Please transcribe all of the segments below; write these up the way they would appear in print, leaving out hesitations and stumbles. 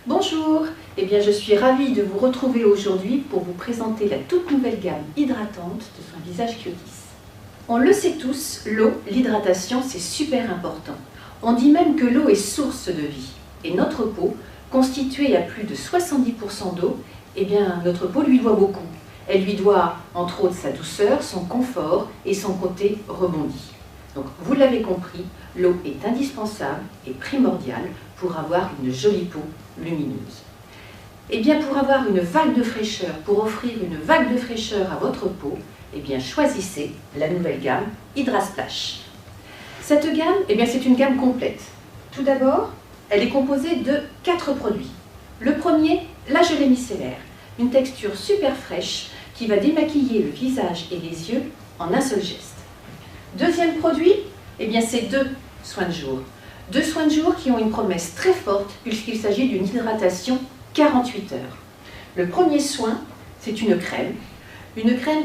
Bonjour, je suis ravie de vous retrouver aujourd'hui pour vous présenter la toute nouvelle gamme hydratante de soins visage Kyotis. On le sait tous, l'eau, l'hydratation, c'est super important. On dit même que l'eau est source de vie. Et notre peau, constituée à plus de 70% d'eau, notre peau lui doit beaucoup. Elle lui doit entre autres sa douceur, son confort et son côté rebondi. Donc vous l'avez compris, l'eau est indispensable et primordiale pour avoir une jolie peau lumineuse. Pour avoir une vague de fraîcheur, pour offrir une vague de fraîcheur à votre peau, choisissez la nouvelle gamme Hydra-Splash. Cette gamme, c'est une gamme complète. Tout d'abord, elle est composée de 4 produits. Le premier, la gelée micellaire, une texture super fraîche qui va démaquiller le visage et les yeux en un seul geste. Deuxième produit, c'est 2 soins de jour. 2 soins de jour qui ont une promesse très forte puisqu'il s'agit d'une hydratation 48 heures. Le premier soin, c'est une crème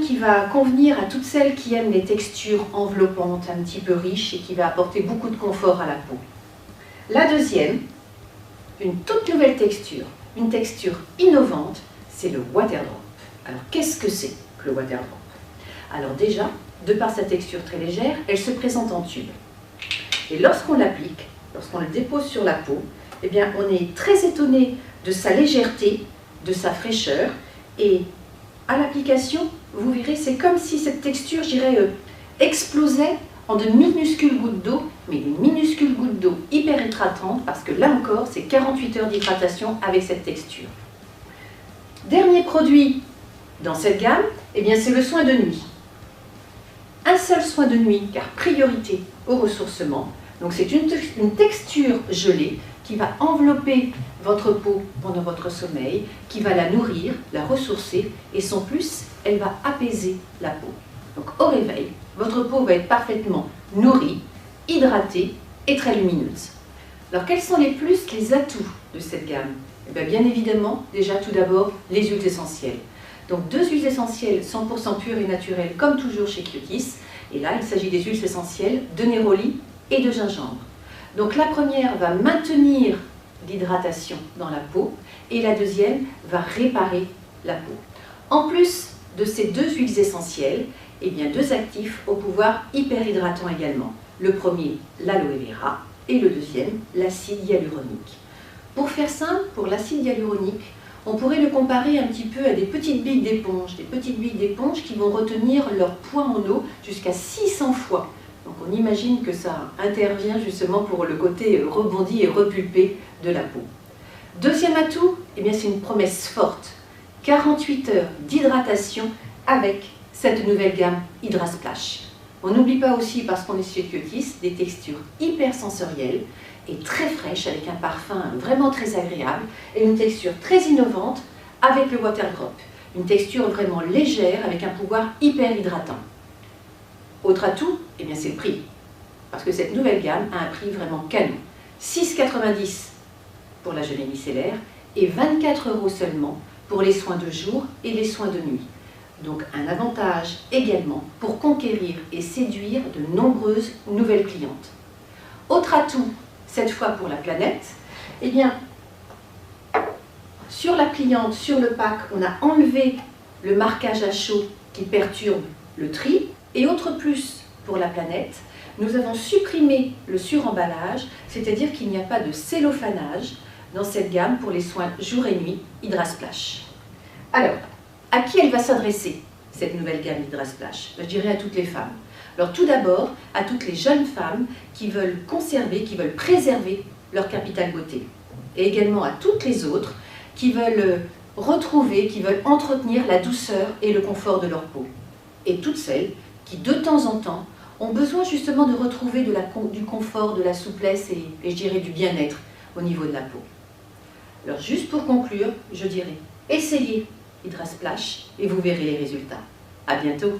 qui va convenir à toutes celles qui aiment les textures enveloppantes, un petit peu riches et qui va apporter beaucoup de confort à la peau. La deuxième, une toute nouvelle texture, une texture innovante, c'est le Water Drop. Alors qu'est-ce que c'est que le Water Drop? Alors déjà, de par sa texture très légère, elle se présente en tube. Et lorsqu'on l'applique, lorsqu'on le dépose sur la peau, on est très étonné de sa légèreté, de sa fraîcheur. Et à l'application, vous verrez, c'est comme si cette texture, explosait en de minuscules gouttes d'eau, mais des minuscules gouttes d'eau hyper hydratantes, parce que là encore, c'est 48 heures d'hydratation avec cette texture. Dernier produit dans cette gamme, c'est le soin de nuit. Un seul soin de nuit, car priorité au ressourcement. Donc c'est une texture gelée qui va envelopper votre peau pendant votre sommeil, qui va la nourrir, la ressourcer, et sans plus, elle va apaiser la peau. Donc au réveil, votre peau va être parfaitement nourrie, hydratée et très lumineuse. Alors quels sont les plus, les atouts de cette gamme? Bien évidemment, déjà tout d'abord, les huiles essentielles. Donc 2 huiles essentielles 100% pures et naturelles, comme toujours chez Kyotis. Et là, il s'agit des huiles essentielles de néroli et de gingembre. Donc la première va maintenir l'hydratation dans la peau et la deuxième va réparer la peau. En plus de ces 2 huiles essentielles, 2 actifs au pouvoir hyper hydratant également. Le premier, l'aloe vera, et le deuxième, l'acide hyaluronique. Pour faire simple, pour l'acide hyaluronique, on pourrait le comparer un petit peu à des petites billes d'éponge qui vont retenir leur poids en eau jusqu'à 600 fois. Donc on imagine que ça intervient justement pour le côté rebondi et repulpé de la peau. Deuxième atout, c'est une promesse forte. 48 heures d'hydratation avec cette nouvelle gamme Hydra-Splash. On n'oublie pas aussi, parce qu'on est chez Kyotis, des textures hyper sensorielles et très fraîches avec un parfum vraiment très agréable et une texture très innovante avec le Water Drop. Une texture vraiment légère avec un pouvoir hyper hydratant. Autre atout, c'est le prix. Parce que cette nouvelle gamme a un prix vraiment canon. 6,90 pour la gelée micellaire et 24 € seulement pour les soins de jour et les soins de nuit. Donc un avantage également pour conquérir et séduire de nombreuses nouvelles clientes. Autre atout, cette fois pour la planète, sur la pliante, sur le pack, on a enlevé le marquage à chaud qui perturbe le tri. Et autre plus pour la planète, nous avons supprimé le suremballage, c'est-à-dire qu'il n'y a pas de cellophanage dans cette gamme pour les soins jour et nuit Hydra-Splash. Alors, à qui elle va s'adresser, cette nouvelle gamme Hydra-Splash? Je dirais à toutes les femmes. Alors tout d'abord, à toutes les jeunes femmes qui veulent conserver, qui veulent préserver leur capital beauté. Et également à toutes les autres qui veulent retrouver, qui veulent entretenir la douceur et le confort de leur peau. Et toutes celles qui, de temps en temps, ont besoin justement de retrouver du confort, de la souplesse et je dirais du bien-être au niveau de la peau. Alors juste pour conclure, je dirais, essayez Hydra-Splash et vous verrez les résultats. À bientôt!